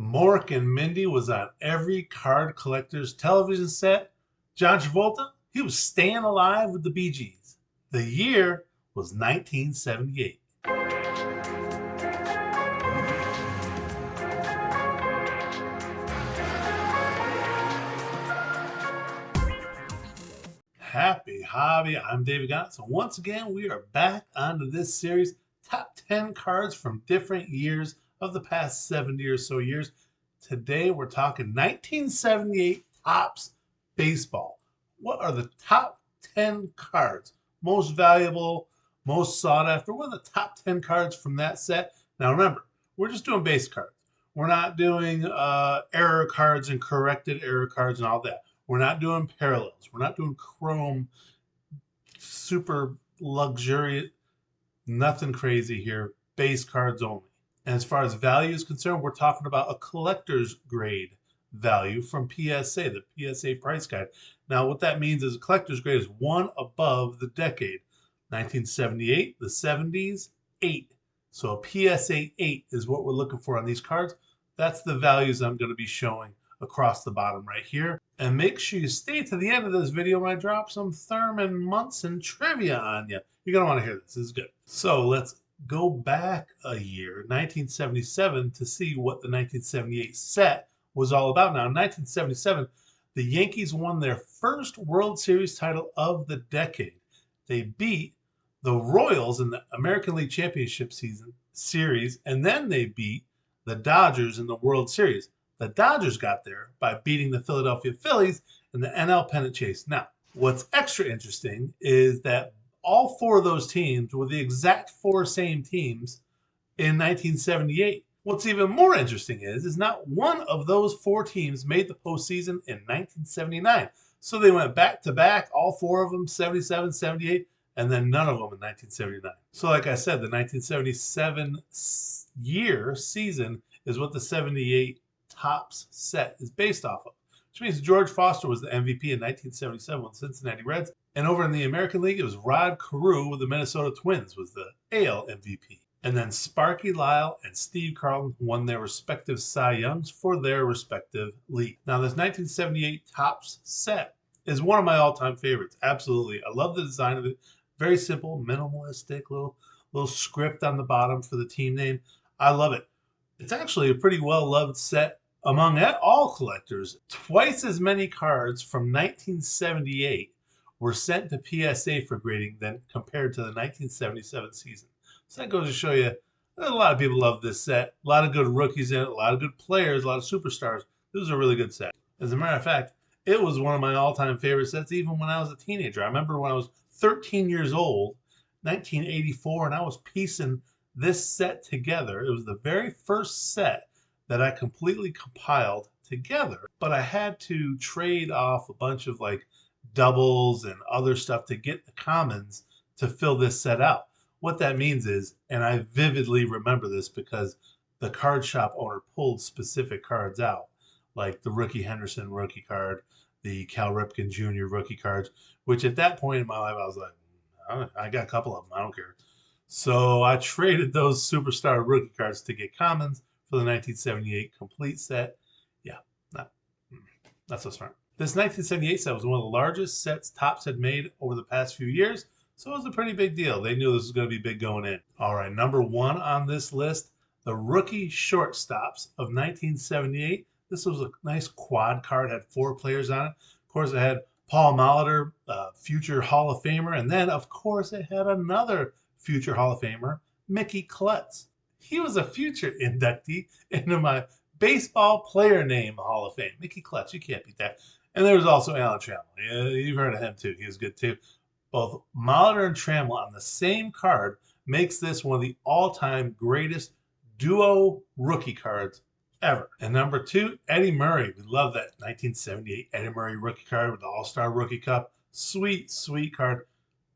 Mork and Mindy was on every card collector's television set. John Travolta, he was staying alive with the Bee Gees. The year was 1978. Happy hobby, I'm David Gott. So once again, we are back onto this series, top 10 cards from different years of the past 70 or so years. Today we're talking 1978 Topps baseball. What are the top 10 cards? Most valuable, most sought after. What are the top 10 cards from that set? Now remember, we're just doing base cards. We're not doing error cards and corrected error cards and all that. We're not doing parallels. We're not doing chrome, super luxurious, nothing crazy here. Base cards only. And as far as value is concerned, we're talking about a collector's grade value from PSA, the PSA price guide. Now, what that means is a collector's grade is one above the decade. 1978, the 70s, 8. So a PSA 8 is what we're looking for on these cards. That's the values I'm going to be showing across the bottom right here. And make sure you stay to the end of this video when I drop some Thurman Munson trivia on you. You're going to want to hear this. This is good. So let's go back a year, 1977, to see what the 1978 set was all about. Now, in 1977, the Yankees won their first World Series title of the decade. They beat the Royals in the American League Championship series, and then they beat the Dodgers in the World Series. The Dodgers got there by beating the Philadelphia Phillies in the NL Pennant Chase. Now, what's extra interesting is that all four of those teams were the exact four same teams in 1978. What's even more interesting is not one of those four teams made the postseason in 1979. So they went back to back, all four of them, 77, 78, and then none of them in 1979. So like I said, the 1977 season is what the 78 Topps set is based off of, which means George Foster was the MVP in 1977 with the Cincinnati Reds. And over in the American League, it was Rod Carew with the Minnesota Twins was the AL MVP. And then Sparky Lyle and Steve Carlton won their respective Cy Youngs for their respective league. Now, this 1978 Topps set is one of my all-time favorites. Absolutely. I love the design of it. Very simple, minimalistic, little script on the bottom for the team name. I love it. It's actually a pretty well-loved set among all collectors. Twice as many cards from 1978 were sent to PSA for grading than compared to the 1977 season. So that goes to show you that a lot of people love this set. A lot of good rookies in it, a lot of good players, a lot of superstars. This is a really good set. As a matter of fact, it was one of my all-time favorite sets even when I was a teenager. I remember when I was 13 years old, 1984, and I was piecing this set together. It was the very first set that I completely compiled together, but I had to trade off a bunch of like doubles and other stuff to get the commons to fill this set out. What that means is, and I vividly remember this because the card shop owner pulled specific cards out, like the Rookie Henderson rookie card, the Cal Ripken Jr. rookie cards, which at that point in my life, I was like, I got a couple of them, I don't care. So I traded those superstar rookie cards to get commons for the 1978 complete set. Yeah, not so smart. This 1978 set was one of the largest sets Topps had made over the past few years, so it was a pretty big deal. They knew this was going to be big going in. All right, number one on this list, the rookie shortstops of 1978. This was a nice quad card, had four players on it. Of course, it had Paul Molitor, future Hall of Famer, and then, of course, it had another future Hall of Famer, Mickey Klutz. He was a future inductee into my baseball player name Hall of Fame. Mickey Klutz, you can't beat that. And there was also Alan Trammell. Yeah, you've heard of him too. He was good too. Both Molitor and Trammell on the same card makes this one of the all-time greatest duo rookie cards ever. And number two, Eddie Murray. We love that 1978 Eddie Murray rookie card with the All-Star Rookie Cup. Sweet, sweet card.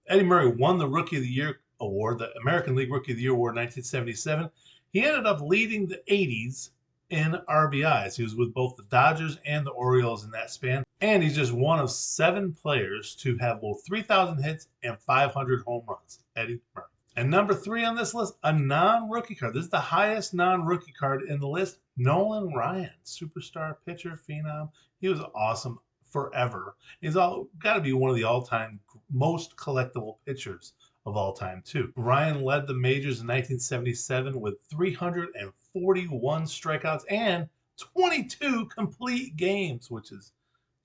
Eddie Murray won the Rookie of the Year award, the American League Rookie of the Year award in 1977. He ended up leading the 80s in RBIs. He was with both the Dodgers and the Orioles in that span. And he's just one of 7 players to have both 3,000 hits and 500 home runs. Eddie Murray. And number 3 on this list, a non-rookie card. This is the highest non-rookie card in the list, Nolan Ryan, superstar pitcher, phenom. He was awesome forever. He's all got to be one of the all-time most collectible pitchers of all time, too. Ryan led the majors in 1977 with 341 strikeouts and 22 complete games, which is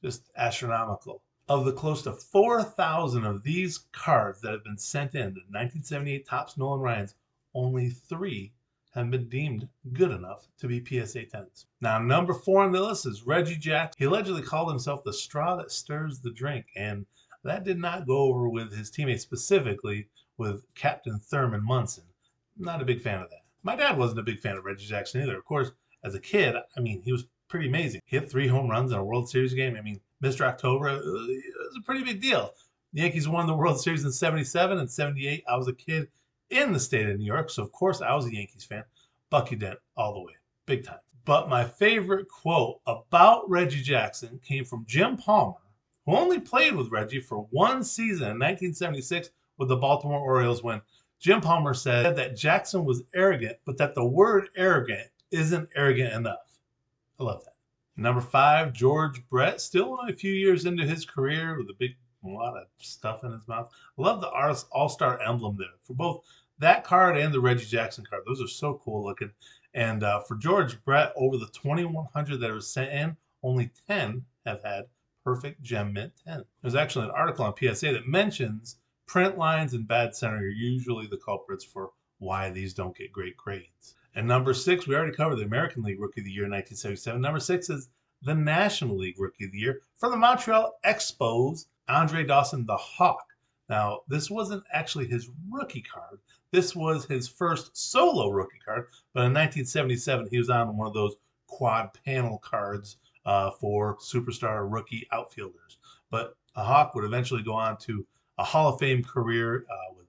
just astronomical. Of the close to 4,000 of these cards that have been sent in, the 1978 Topps Nolan Ryans, only 3 have been deemed good enough to be PSA 10s. Now, number 4 on the list is Reggie Jackson. He allegedly called himself the straw that stirs the drink, and that did not go over with his teammates, specifically with Captain Thurman Munson. Not a big fan of that. My dad wasn't a big fan of Reggie Jackson either. Of course, as a kid, I mean, he was pretty amazing. He hit 3 home runs in a World Series game. I mean, Mr. October, it was a pretty big deal. The Yankees won the World Series in 77 and 78. I was a kid in the state of New York, so of course I was a Yankees fan. Bucky Dent all the way, big time. But my favorite quote about Reggie Jackson came from Jim Palmer, who only played with Reggie for 1 season in 1976 with the Baltimore Orioles, when Jim Palmer said that Jackson was arrogant, but that the word arrogant isn't arrogant enough. I love that. Number 5, George Brett, still only a few years into his career with a lot of stuff in his mouth. I love the All-Star emblem there for both that card and the Reggie Jackson card. Those are so cool looking. And for George Brett, over the 2,100 that were sent in, only 10 have had perfect gem mint 10. There's actually an article on PSA that mentions print lines and bad center are usually the culprits for why these don't get great grades. And number 6, we already covered the American League Rookie of the Year in 1977. Number 6 is the National League Rookie of the Year for the Montreal Expos, Andre Dawson, the Hawk. Now, this wasn't actually his rookie card. This was his first solo rookie card, but in 1977, he was on one of those quad panel cards for superstar rookie outfielders. But a Hawk would eventually go on to a Hall of Fame career with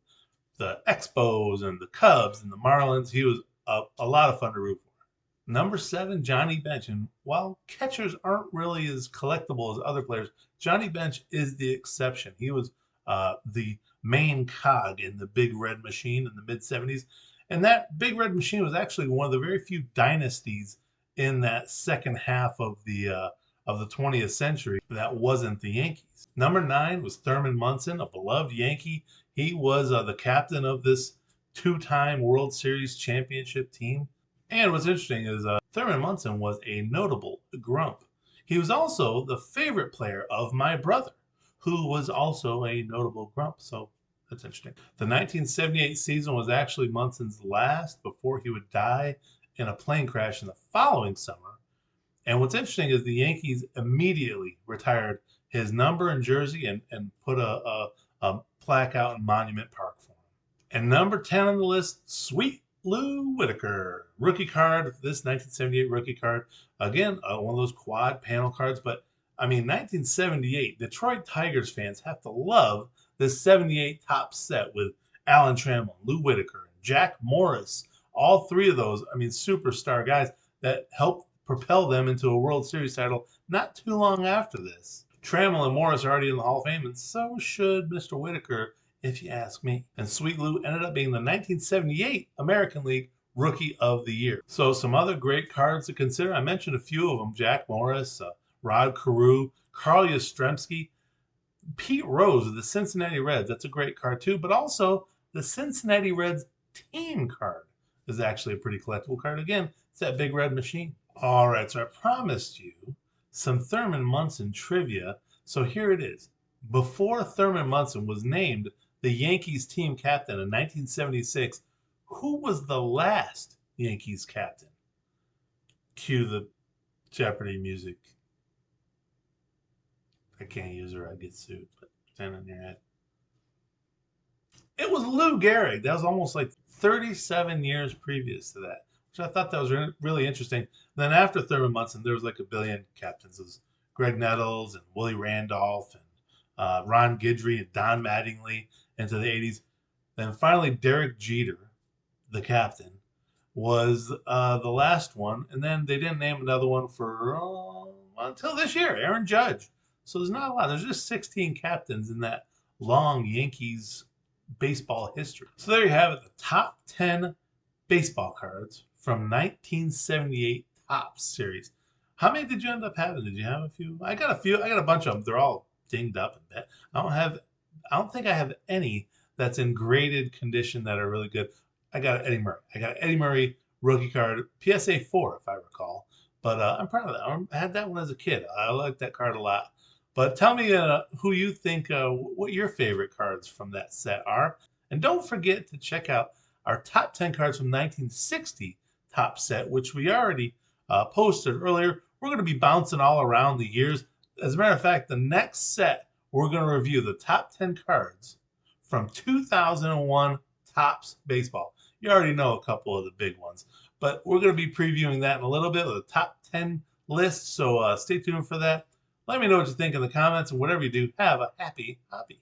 the Expos and the Cubs and the Marlins. He was a lot of fun to root for. Number 7, Johnny Bench. And while catchers aren't really as collectible as other players, Johnny Bench is the exception. He was the main cog in the Big Red Machine in the mid-70s. And that Big Red Machine was actually one of the very few dynasties in that second half of the 20th century that wasn't the Yankees. Number 9 was Thurman Munson, a beloved Yankee. He was the captain of this 2-time World Series championship team. And what's interesting is Thurman Munson was a notable grump. He was also the favorite player of my brother, who was also a notable grump. So that's interesting. The 1978 season was actually Munson's last before he would die in a plane crash in the following summer. And what's interesting is the Yankees immediately retired his number and jersey and put a plaque out in Monument Park for him. And number 10 on the list, Sweet Lou Whitaker, rookie card. This 1978 rookie card. Again, one of those quad panel cards. But, I mean, 1978, Detroit Tigers fans have to love this 78 top set with Alan Trammell, Lou Whitaker, and Jack Morris. All 3 of those, I mean, superstar guys that helped propel them into a World Series title not too long after this. Trammell and Morris are already in the Hall of Fame, and so should Mr. Whitaker, if you ask me. And Sweet Lou ended up being the 1978 American League Rookie of the Year. So some other great cards to consider. I mentioned a few of them. Jack Morris, Rod Carew, Carl Yastrzemski, Pete Rose of the Cincinnati Reds. That's a great card too. But also the Cincinnati Reds team card is actually a pretty collectible card. Again, it's that Big Red Machine. All right, so I promised you some Thurman Munson trivia. So here it is. Before Thurman Munson was named the Yankees team captain in 1976, who was the last Yankees captain? Cue the Jeopardy music. I can't use it or I get sued, but stand on your head. It was Lou Gehrig. That was almost like 37 years previous to that, which I thought that was really interesting. Then after Thurman Munson, there was like a billion captains. It was Greg Nettles and Willie Randolph and Ron Guidry and Don Mattingly into the 80s. Then finally, Derek Jeter, the captain, was the last one. And then they didn't name another one for until this year, Aaron Judge. So there's not a lot. There's just 16 captains in that long Yankees baseball history. So there you have it, the top 10 baseball cards from 1978 Topps series. How many did you end up having? Did you have a few? I got a few. I got a bunch of them. They're all dinged up and bad. I don't have. I don't think I have any that's in graded condition that are really good. I got Eddie Murray. I got Eddie Murray rookie card, PSA 4, if I recall. But I'm proud of that. I had that one as a kid. I liked that card a lot. But tell me who you think, what your favorite cards from that set are. And don't forget to check out our top 10 cards from 1960 top set, which we already posted earlier. We're going to be bouncing all around the years. As a matter of fact, the next set, we're going to review the top 10 cards from 2001 Topps Baseball. You already know a couple of the big ones, but we're going to be previewing that in a little bit with a top 10 list. So stay tuned for that. Let me know what you think in the comments, and whatever you do, have a happy hobby.